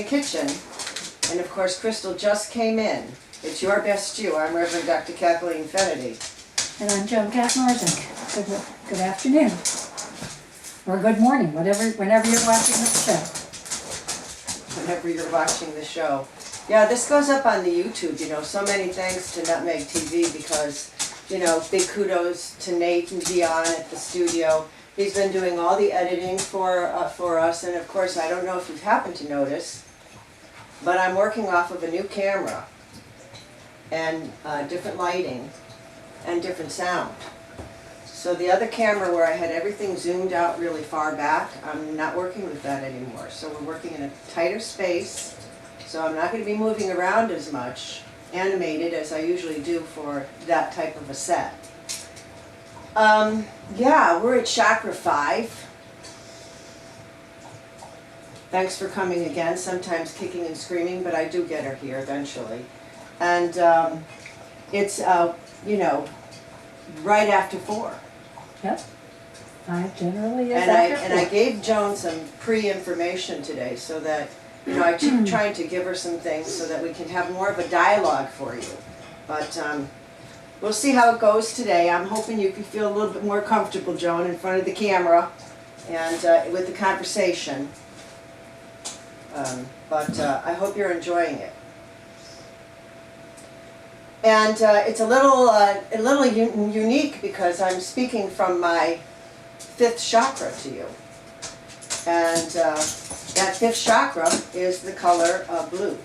the kitchen, and of course Crystal just came in. It's Your Best You. I'm Reverend Dr. Kathleen Fennedy. And I'm Joan Kaczmarczyk. Good afternoon. Or good morning, whenever you're watching the show. Whenever you're watching the show. Yeah, this goes up on the YouTube, so many thanks to Nutmeg TV because, big kudos to Nate and Dion at the studio. He's been doing all the editing for us, and of course, I don't know if you've happened to notice, but I'm working off of a new camera and different lighting and different sound. So the other camera where I had everything zoomed out really far back, I'm not working with that anymore. So we're working in a tighter space, so I'm not going to be moving around as much, animated as I usually do for that type of a set. Yeah, we're at Chakra 5. Thanks for coming again, sometimes kicking and screaming, but I do get her here eventually. And it's, right after 4. Yep. 5 generally is And after 4. And I gave Joan some pre-information today so that, I keep trying to give her some things so that we can have more of a dialogue for you. But we'll see how it goes today. I'm hoping you can feel a little bit more comfortable, Joan, in front of the camera and with the conversation. But I hope you're enjoying it. And it's a little unique because I'm speaking from my 5th chakra to you. And that 5th chakra is the color blue.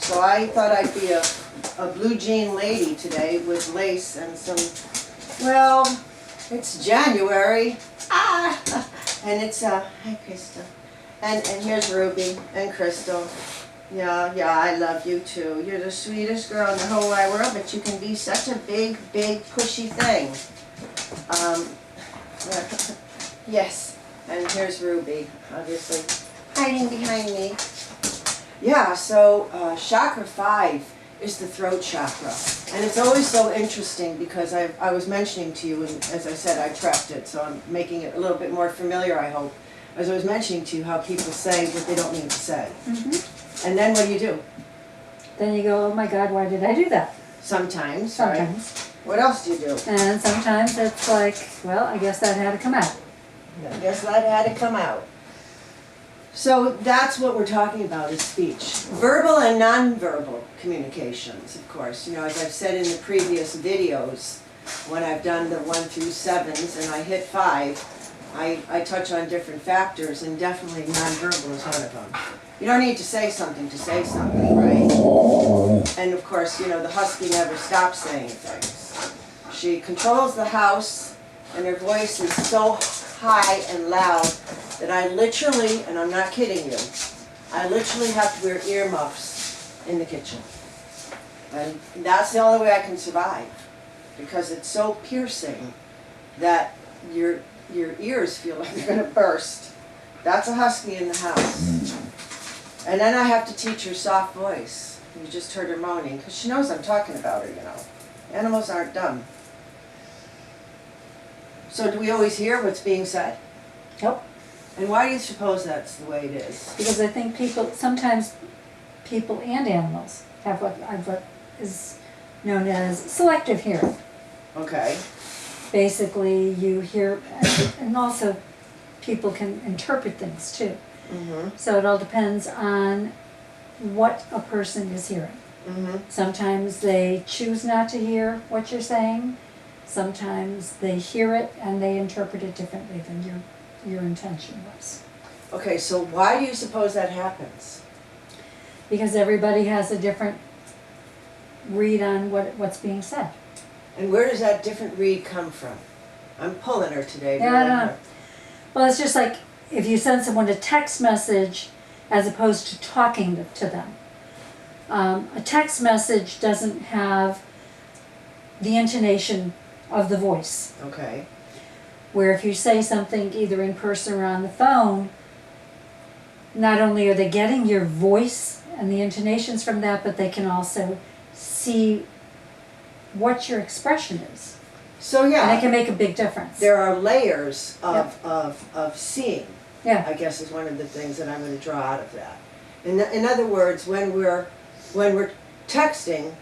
So I thought I'd be a blue jean lady today with lace and some, well, it's January. And it's, hi Crystal. And here's Ruby and Crystal. Yeah, I love you too. You're the sweetest girl in the whole wide world, but you can be such a big, pushy thing. Yes, and here's Ruby, obviously, hiding behind me. Yeah, so Chakra 5 is the throat chakra. And it's always so interesting because I was mentioning to you, and as I said, I prepped it, so I'm making it a little bit more familiar, I hope. As I was mentioning to you how people say what they don't mean to say. Mm-hmm. And then what do? Then you go, oh my God, why did I do that? Sometimes. Sometimes. Right? What else do you do? And sometimes it's like, well, I guess that had to come out. I guess that had to come out. So that's what we're talking about is speech. Verbal and nonverbal communications, of course. As I've said in the previous videos, when I've done the 1 through 7s and I hit 5, I touch on different factors, and definitely nonverbal is one of them. You don't need to say something, right? And of course, the husky never stops saying things. She controls the house, and her voice is so high and loud that I literally, and I'm not kidding you, I literally have to wear earmuffs in the kitchen. And that's the only way I can survive, because it's so piercing that your ears feel like they're going to burst. That's a husky in the house. And then I have to teach her soft voice. You just heard her moaning, because she knows I'm talking about her, Animals aren't dumb. So do we always hear what's being said? Nope. And why do you suppose that's the way it is? Because I think sometimes people and animals have what is known as selective hearing. Okay. Basically, you hear, and also people can interpret things too. Mm-hmm. So it all depends on what a person is hearing. Mm-hmm. Sometimes they choose not to hear what you're saying. Sometimes they hear it and they interpret it differently than your intention was. Okay, so why do you suppose that happens? Because everybody has a different read on what's being said. And where does that different read come from? I'm pulling her today. Yeah, I don't know. Well, it's just like if you send someone a text message as opposed to talking to them. A text message doesn't have the intonation of the voice. Okay. Where if you say something either in person or on the phone, not only are they getting your voice and the intonations from that, but they can also see what your expression is. So yeah, and it can make a big difference. There are layers Yep. of seeing. Yeah. I guess is one of the things that I'm going to draw out of that. In other words, when we're texting,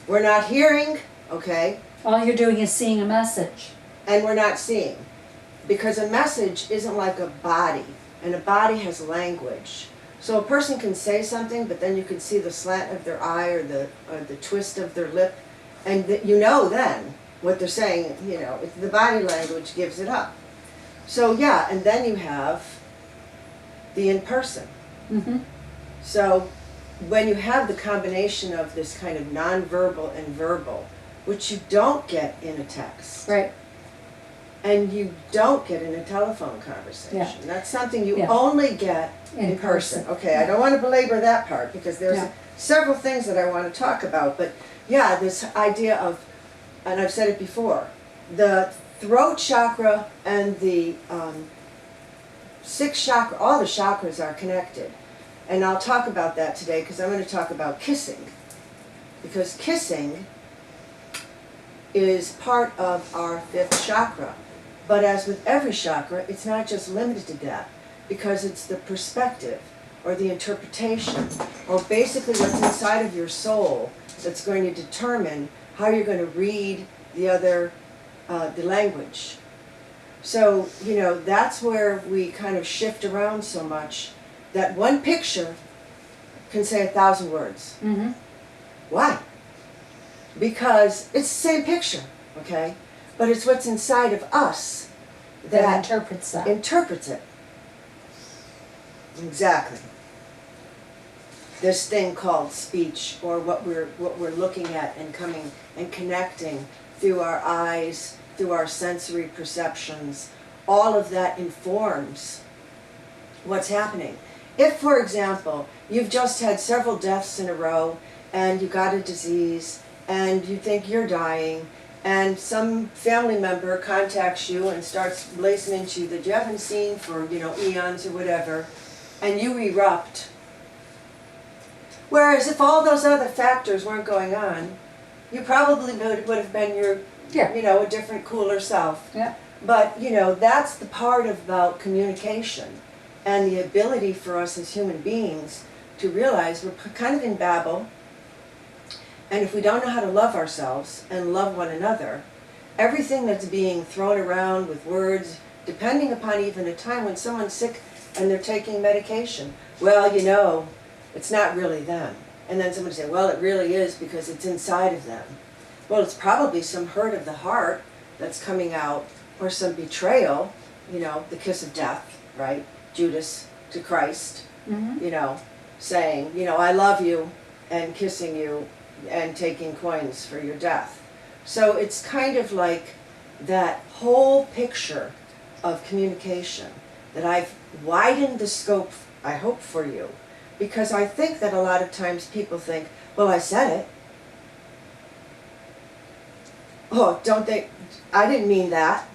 we're not hearing, okay, All you're doing is seeing a message. and we're not seeing. Because a message isn't like a body, and a body has language. So a person can say something, but then you can see the slant of their eye or the twist of their lip, and you know then what they're saying, you know, the body language gives it up. So yeah, and then you have the in-person. Mm-hmm. So when you have the combination of this kind of nonverbal and verbal, which you don't get in a text, Right. and you don't get in a telephone conversation. Yeah. That's something you Yeah. only get in person. Okay, I don't want to belabor that part because there's Yeah. several things that I want to talk about. But yeah, this idea of, and I've said it before, the throat chakra and the sixth chakra, all the chakras are connected. And I'll talk about that today because I'm going to talk about kissing. Because kissing is part of our fifth chakra. But as with every chakra, it's not just limited to that, because it's the perspective or the interpretation or basically what's inside of your soul that's going to determine how you're going to read the other, the language. So, you know, that's where we kind of shift around so much that one picture can say 1,000 words. Mm-hmm. Why? Because it's the same picture, okay? But it's what's inside of us That that interprets that. interprets it. Exactly. This thing called speech, or what we're looking at and coming and connecting through our eyes, through our sensory perceptions, all of that informs what's happening. If, for example, you've just had several deaths in a row and you got a disease and you think you're dying, and some family member contacts you and starts blazing into you that you haven't seen for, you know, eons or whatever, and you erupt. Whereas if all those other factors weren't going on, you probably would have been your, Yeah. you know, a different, cooler self. Yeah. But, you know, that's the part about communication and the ability for us as human beings to realize we're kind of in Babel. And if we don't know how to love ourselves and love one another, everything that's being thrown around with words, depending upon even a time when someone's sick and they're taking medication, well, you know, it's not really them. And then somebody say, well, it really is because it's inside of them. Well, it's probably some hurt of the heart that's coming out, or some betrayal, you know, the kiss of death, right? Judas to Christ, Mm-hmm. you know, saying, you know, I love you, and kissing you, and taking coins for your death. So it's kind of like that whole picture of communication that I've widened the scope, I hope, for you, because I think that a lot of times people think, well, I said it. Oh, don't they, I didn't mean that.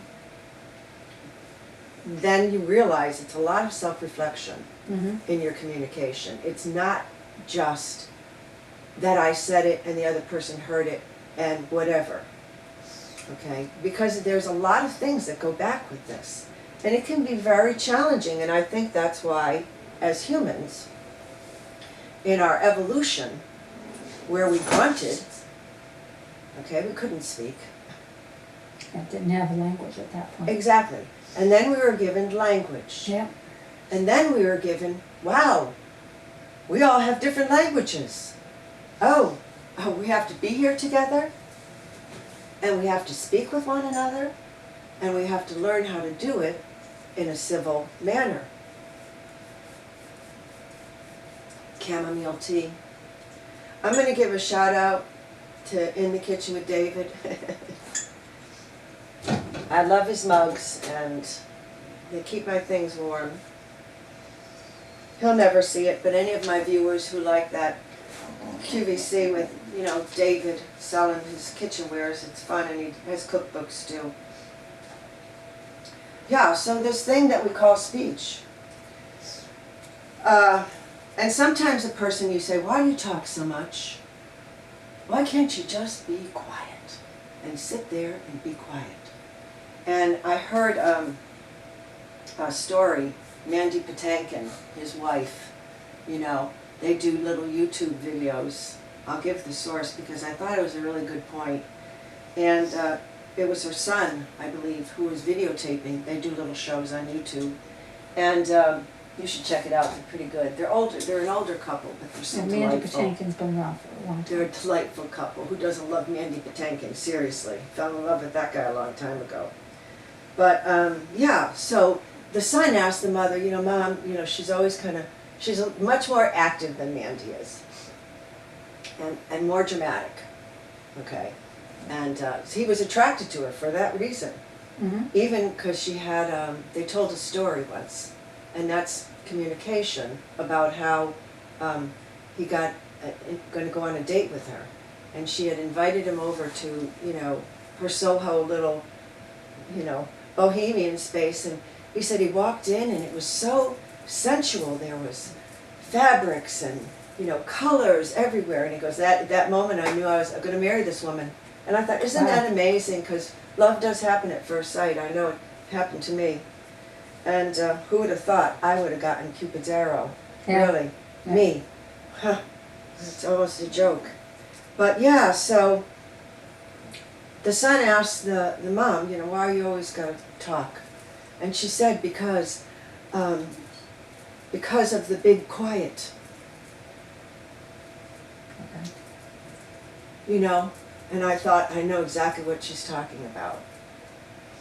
Then you realize it's a lot of self-reflection Mm-hmm. in your communication. It's not just that I said it and the other person heard it and whatever. Okay? Because there's a lot of things that go back with this. And it can be very challenging, and I think that's why, as humans, in our evolution, where we grunted, okay, we couldn't speak. I didn't have a language at that point. Exactly. And then we were given language. Yeah. And then we were given, wow, we all have different languages. Oh, we have to be here together, and we have to speak with one another, and we have to learn how to do it in a civil manner. Chamomile tea. I'm going to give a shout out to In the Kitchen with David. I love his mugs, and they keep my things warm. He'll never see it, but any of my viewers who like that QVC with, you know, David selling his kitchenwares, it's fun, and he has cookbooks too. Yeah, so this thing that we call speech. And sometimes a person, you say, why do you talk so much? Why can't you just be quiet and sit there and be quiet? And I heard a story, Mandy Patinkin, his wife, you know, they do little YouTube videos. I'll give the source because I thought it was a really good point. And it was her son, I believe, who was videotaping. They do little shows on YouTube. And you should check it out, they're pretty good. They're older, they're an older couple, but they're so And Mandy delightful. Patinkin's been around for a long time. They're a delightful couple. Who doesn't love Mandy Patinkin? Seriously. Fell in love with that guy a long time ago. But, yeah, so the son asked the mother, you know, Mom, you know, she's always kind of, she's much more active than Mandy is. And more dramatic, okay? And he was attracted to her for that reason. Mm-hmm. Even because she had, they told a story once, and that's communication about how he got going to go on a date with her, and she had invited him over to, you know, her Soho little, you know, bohemian space, and he said he walked in and it was so sensual. There was fabrics and, you know, colors everywhere, and he goes, that moment I knew I was going to marry this woman. And I thought, isn't that amazing? Because love does happen at first sight. I know it happened to me. And who would have thought I would have gotten Cupid's arrow? Yeah. Really? Yeah. Me. Huh. It's almost a joke. But yeah, so the son asked the mom, you know, why are you always got to talk? And she said, because of the big quiet. Okay. You know? And I thought, I know exactly what she's talking about.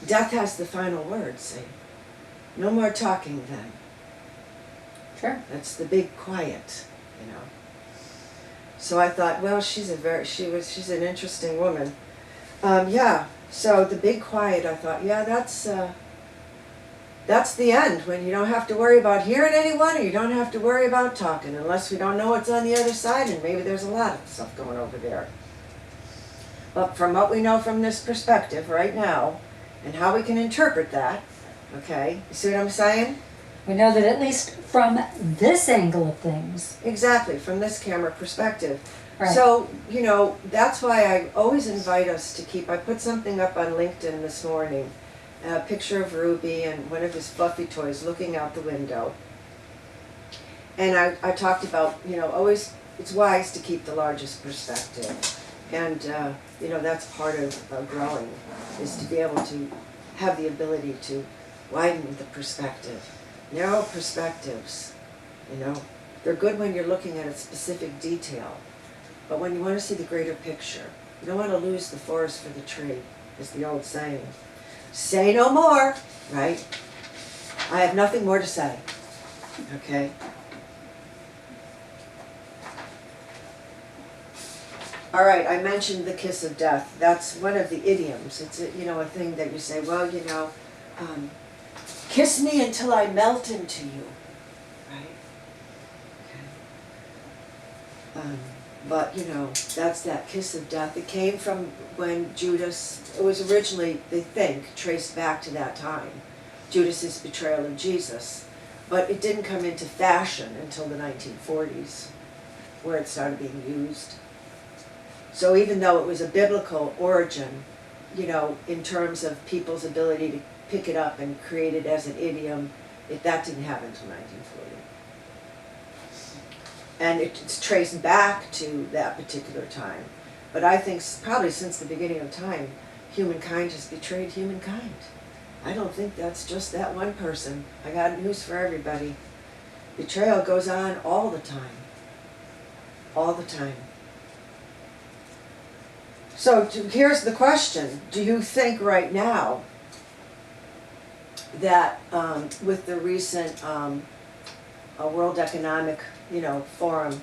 Death has the final word, see? No more talking then. Sure. That's the big quiet, you know. So I thought, well, she's an interesting woman. Yeah, so the big quiet, I thought, yeah, that's the end, when you don't have to worry about hearing anyone, or you don't have to worry about talking, unless we don't know what's on the other side, and maybe there's a lot of stuff going over there. But from what we know from this perspective right now, and how we can interpret that, okay, you see what I'm saying? We know that at least from this angle of things. Exactly, from this camera perspective. Right. So, you know, that's why I always invite us to keep, I put something up on LinkedIn this morning, a picture of Ruby and one of his fluffy toys looking out the window. And I talked about, you know, always, it's wise to keep the largest perspective. And, you know, that's part of growing, is to be able to have the ability to widen the perspective. Narrow perspectives, you know, they're good when you're looking at a specific detail. But when you want to see the greater picture, you don't want to lose the forest for the tree, is the old saying. Say no more, right? I have nothing more to say, okay? All right, I mentioned the kiss of death. That's one of the idioms. It's a, you know, a thing that you say, well, you know, kiss me until I melt into you, right? Okay. But, you know, that's that kiss of death. It came from when Judas, it was originally, they think, traced back to that time, Judas's betrayal of Jesus. But it didn't come into fashion until the 1940s, where it started being used. So even though it was a biblical origin, you know, in terms of people's ability to pick it up and create it as an idiom, that didn't happen until 1940. And it's traced back to that particular time. But I think probably since the beginning of time, humankind has betrayed humankind. I don't think that's just that one person. I got news for everybody. Betrayal goes on all the time. All the time. So here's the question. Do you think right now that with the recent World Economic, you know, Forum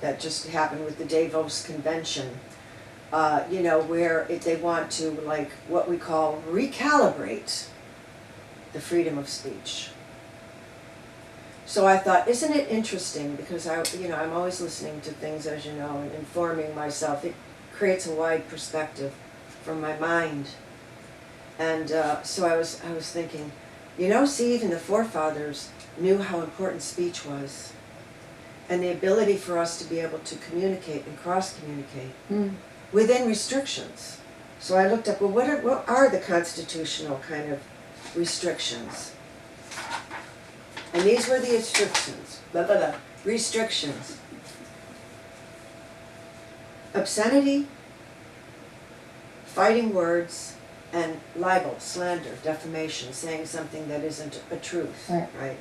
that just happened with the Davos Convention, you know, where they want to, like, what we call recalibrate the freedom of speech. So I thought, isn't it interesting, because I'm always listening to things, as you know, and informing myself. It creates a wide perspective from my mind. And so I was thinking, you know, see, even the forefathers knew how important speech was, and the ability for us to be able to communicate and cross-communicate within restrictions. So I looked up, well, what are the constitutional kind of restrictions? And these were the restrictions. Obscenity, fighting words, and libel, slander, defamation, saying something that isn't a truth, Right. right?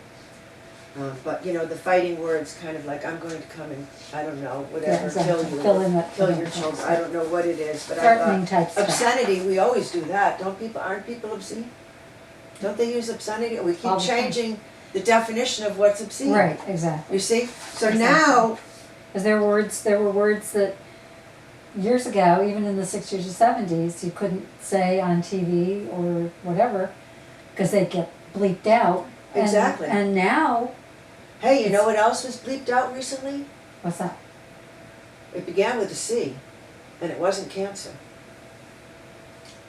But you know, the fighting words kind of like, I'm going to come and, I don't know, whatever, exactly. kill you, Fill in that- kill your children, I don't know what it is, but I Threatening thought, type stuff. obscenity, we always do that, aren't people obscene? Don't they use obscenity? We All keep the time. changing the definition of what's obscene. Right, exactly. You see? So Exactly. now, Because there were words that years ago, even in the 60s or 70s, you couldn't say on TV or whatever, because they'd get bleeped out. And- Exactly. And now, hey, you know what else was bleeped out recently? what's that? It began with a C, and it wasn't cancer.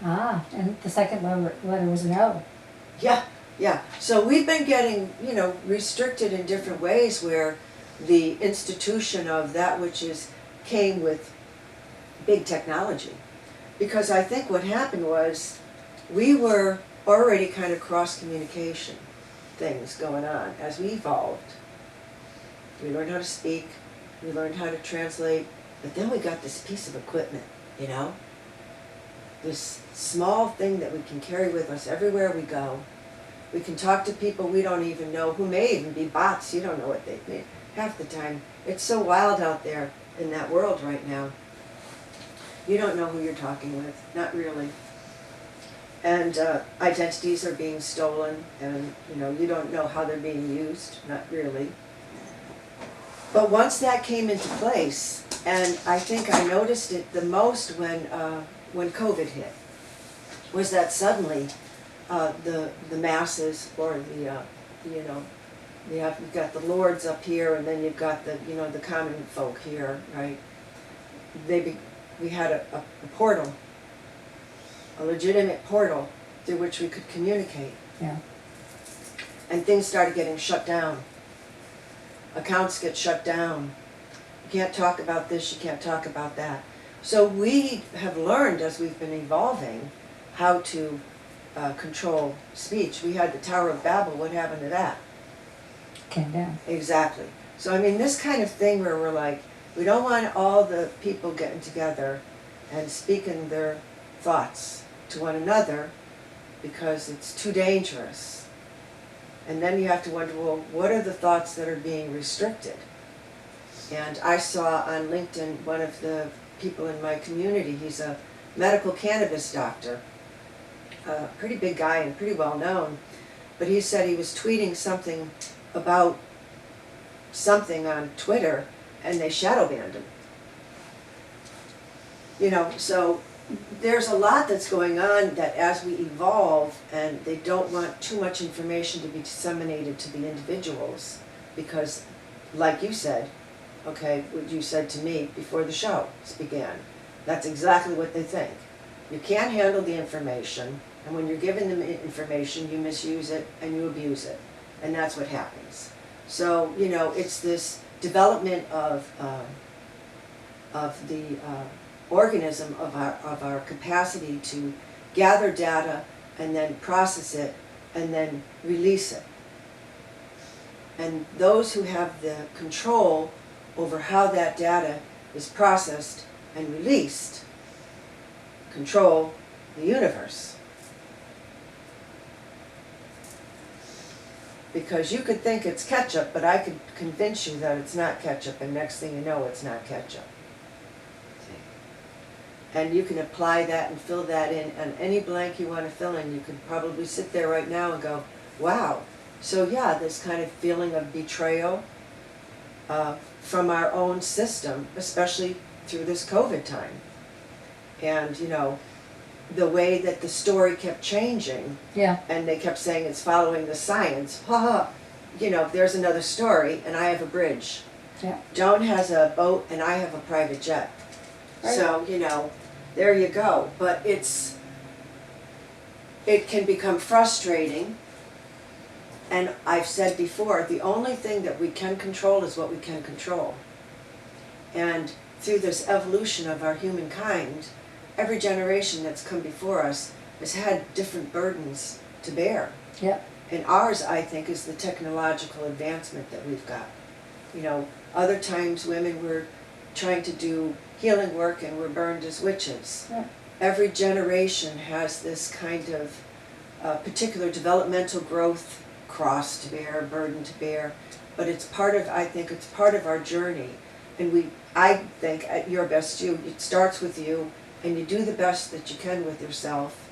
Ah, and the second letter was an O. Yeah, yeah. So we've been getting, you know, restricted in different ways where the institution of that which came with big technology. Because I think what happened was we were already kind of cross-communication things going on as we evolved. We learned how to speak, we learned how to translate, but then we got this piece of equipment, you know? This small thing that we can carry with us everywhere we go. We can talk to people we don't even know, who may even be bots, you don't know what they mean. Half the time, it's so wild out there in that world right now. You don't know who you're talking with, not really. And identities are being stolen, and you know, you don't know how they're being used, not really. But once that came into place, and I think I noticed it the most when COVID hit, was that suddenly the masses, or you've got the lords up here, and then you've got the common folk here, right? We had a portal, a legitimate portal through which we could communicate. Yeah. And things started getting shut down. Accounts get shut down. You can't talk about this, you can't talk about that. So we have learned as we've been evolving how to control speech. We had the Tower of Babel, what happened to that? Came down. Exactly. So I mean, this kind of thing where we're like, we don't want all the people getting together and speaking their thoughts to one another because it's too dangerous. And then you have to wonder, well, what are the thoughts that are being restricted? And I saw on LinkedIn one of the people in my community, he's a medical cannabis doctor, a pretty big guy and pretty well known, but he said he was tweeting something about something on Twitter and they shadow banned him. You know, so there's a lot that's going on that as we evolve, and they don't want too much information to be disseminated to the individuals because, like you said, okay, what you said to me before the show began, that's exactly what they think. You can't handle the information, and when you're giving them information, you misuse it and you abuse it, and that's what happens. So, you know, it's this development of the organism, of our capacity to gather data and then process it and then release it. And those who have the control over how that data is processed and released control the universe. Because you could think it's ketchup, but I could convince you that it's not ketchup, and next thing you know, it's not ketchup. And you can apply that and fill that in, and any blank you want to fill in, you could probably sit there right now and go, wow. So yeah, this kind of feeling of betrayal from our own system, especially through this COVID time. And you know, the way that the story kept changing, Yeah. and they kept saying it's following the science. Ha! You know, there's another story, and I have a bridge. Yeah. Joan has a boat, and I have a private jet. Right. So, you know, there you go. But it can become frustrating. And I've said before, the only thing that we can control is what we can control. And through this evolution of our humankind, every generation that's come before us has had different burdens to bear. Yep. And ours, I think, is the technological advancement that we've got. You know, other times women were trying to do healing work and were burned as witches. Yeah. Every generation has this kind of particular developmental growth cross to bear, burden to bear, but it's part of, I think it's part of our journey. And I think at your best you, it starts with you, and you do the best that you can with yourself,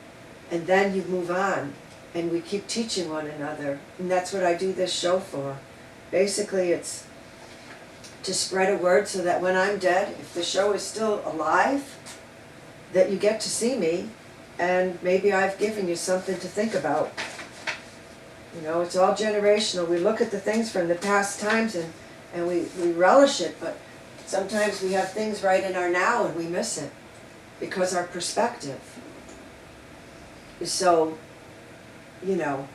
and then you move on, and we keep teaching one another, and that's what I do this show for. Basically, it's to spread a word so that when I'm dead, if the show is still alive, that you get to see me, and maybe I've given you something to think about. You know, it's all generational. We look at the things from the past times and we relish it, but sometimes we have things right in our now and we miss it because our perspective is so, you know,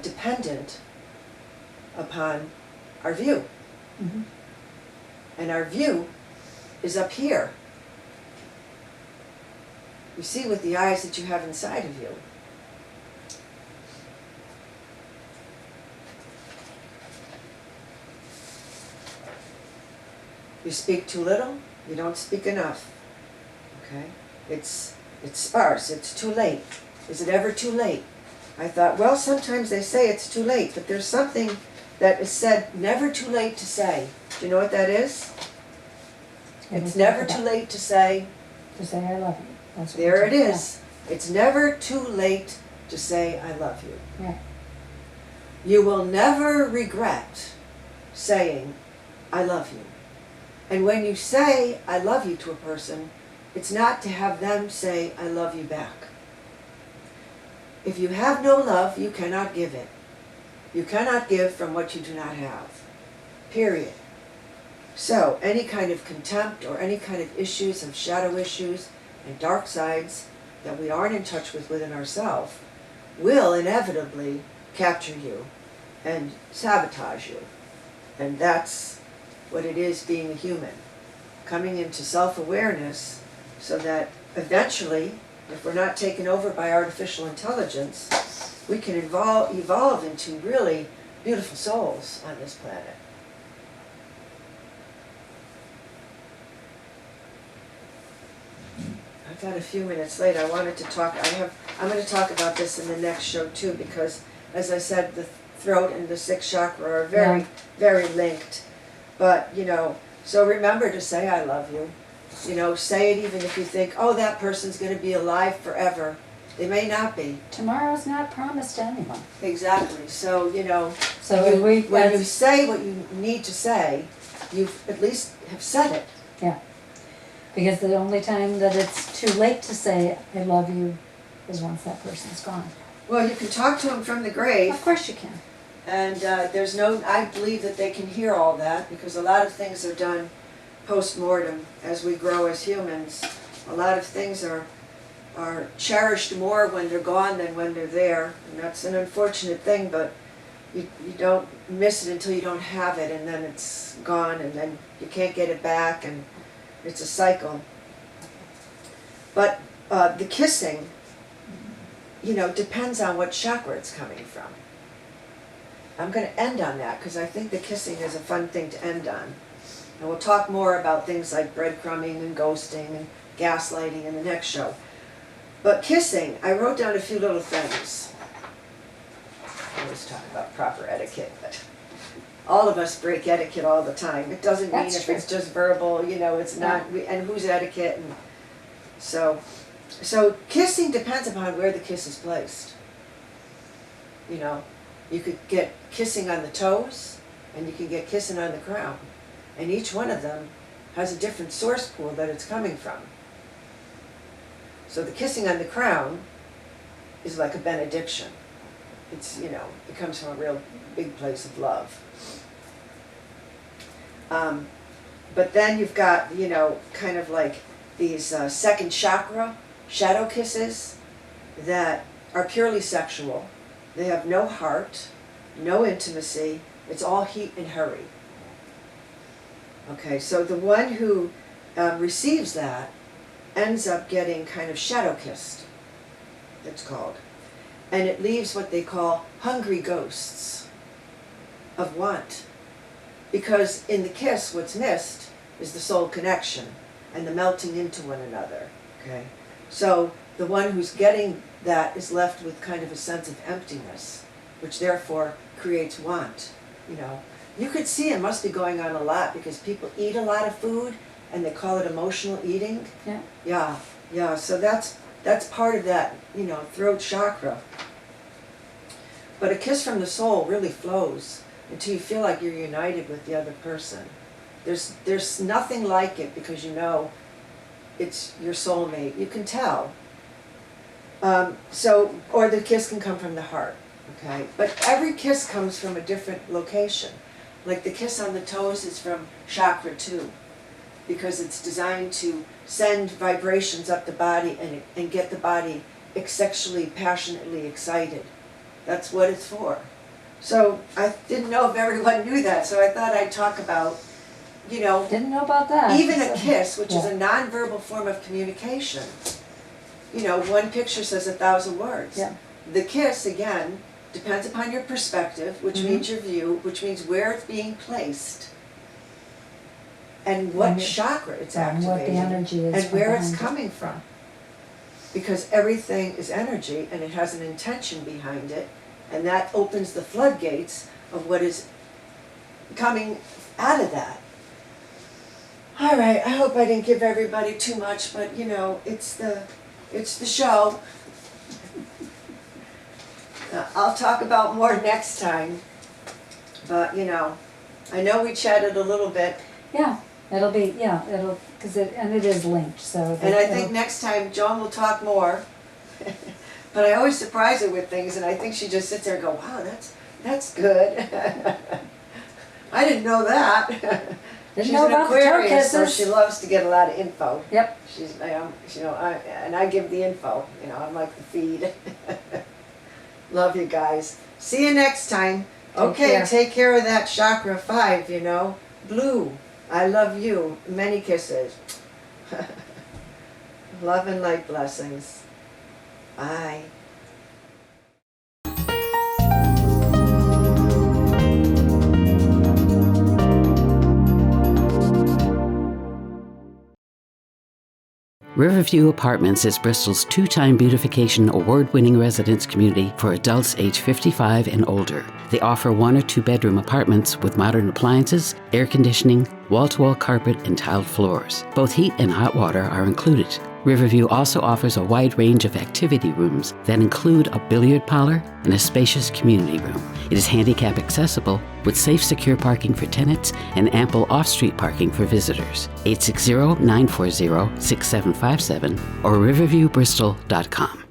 dependent upon our view. Mm-hmm. And our view is up here. You see with the eyes that you have inside of you. You speak too little, you don't speak enough. Okay? It's sparse, it's too late. Is it ever too late? I thought, well, sometimes they say it's too late, but there's something that is said never too late to say. Do you know what that is? It's never too late to say I love you. That's what there we're it talking is. It's never too late to say I love you. about. Right. You will never regret saying I love you. And when you say I love you to a person, it's not to have them say I love you back. If you have no love, you cannot give it. You cannot give from what you do not have. Period. So any kind of contempt or any kind of issues of shadow issues and dark sides that we aren't in touch with within ourselves will inevitably capture you and sabotage you. And that's what it is being a human. Coming into self-awareness so that eventually, if we're not taken over by artificial intelligence, we can evolve into really beautiful souls on this planet. I've got a few minutes late. I wanted to talk, I'm going to talk about this in the next show too, because as I said, the throat and the sixth chakra are very, very linked. But, you know, so remember to say I love you. You know, say it even if you think, oh, that person's going to be alive forever. They may not be. Tomorrow's not promised to anyone. Exactly. So, you know, So when you say what you need to say, you at least have said it. Yeah. Because the only time that it's too late to say I love you is once that person's gone. Well, you can talk to them from the grave. Of course you can. And there's no, I believe that they can hear all that because a lot of things are done post-mortem as we grow as humans. A lot of things are cherished more when they're gone than when they're there. And that's an unfortunate thing, but you don't miss it until you don't have it, and then it's gone, and then you can't get it back, and it's a cycle. But the kissing, you know, depends on what chakra it's coming from. I'm going to end on that because I think the kissing is a fun thing to end on. And we'll talk more about things like breadcrumbing and ghosting and gaslighting in the next show. But kissing, I wrote down a few little things. I always talk about proper etiquette, but all of us break etiquette all the time. It doesn't mean That's if true. it's just verbal, you know, it's not, and who's etiquette, and so kissing depends upon where the kiss is placed. You know, you could get kissing on the toes, and you can get kissing on the crown. And each one of them has a different source pool that it's coming from. So the kissing on the crown is like a benediction. It's, you know, it comes from a real big place of love. But then you've got, you know, kind of like these second chakra shadow kisses that are purely sexual. They have no heart, no intimacy. It's all heat and hurry. Okay, so the one who receives that ends up getting kind of shadow kissed, it's called. and it leaves what they call hungry ghosts of want. Because in the kiss, what's missed is the soul connection and the melting into one another, okay? So the one who's getting that is left with kind of a sense of emptiness, which therefore creates want, you know. You could see it must be going on a lot because people eat a lot of food and they call it emotional eating. Yeah. Yeah, so that's part of that, you know, throat chakra. But a kiss from the soul really flows until you feel like you're united with the other person. There's nothing like it because you know it's your soulmate. You can tell. Or the kiss can come from the heart, okay? But every kiss comes from a different location. Like the kiss on the toes is from chakra 2 because it's designed to send vibrations up the body and get the body sexually, passionately excited. That's what it's for. So I didn't know if everyone knew that, so I thought I'd talk about, you know, Didn't know about that. even a kiss, which is Yeah. a nonverbal form of communication. You know, one picture says 1,000 words. Yeah. The kiss, again, depends upon your perspective, which Mhm. means your view, which means where it's being placed, and what And chakra it's and what the activating, energy is and from where it's behind it. coming from. Because everything is energy, and it has an intention behind it, and that opens the floodgates of what is coming out of that. All right, I hope I didn't give everybody too much, but you know, it's the show. I'll talk about more next time, but you know, I know we chatted a little bit, Yeah, it'll, because it is linked, so. and I think next time Joan will talk more. But I always surprise her with things, and I think she just sits there and go, wow, that's good. I didn't know that. Didn't She's know an about the toe Aquarius, so kisses. she loves to get a lot of info. Yep. She's, you know, and I give the info. You know, I'm like the feed. Love you guys. See you next time. Okay, care. take care of that chakra 5. You know, blue. I love you. Many kisses. Love and light blessings. Bye. Riverview Apartments is Bristol's 2-time beautification award-winning residence community for adults age 55 and older. They offer 1 or 2 bedroom apartments with modern appliances, air conditioning, wall-to-wall carpet, and tiled floors. Both heat and hot water are included. Riverview also offers a wide range of activity rooms that include a billiard parlor and a spacious community room. It is handicap accessible with safe, secure parking for tenants and ample off-street parking for visitors. 860-940-6757 or riverviewbristol.com.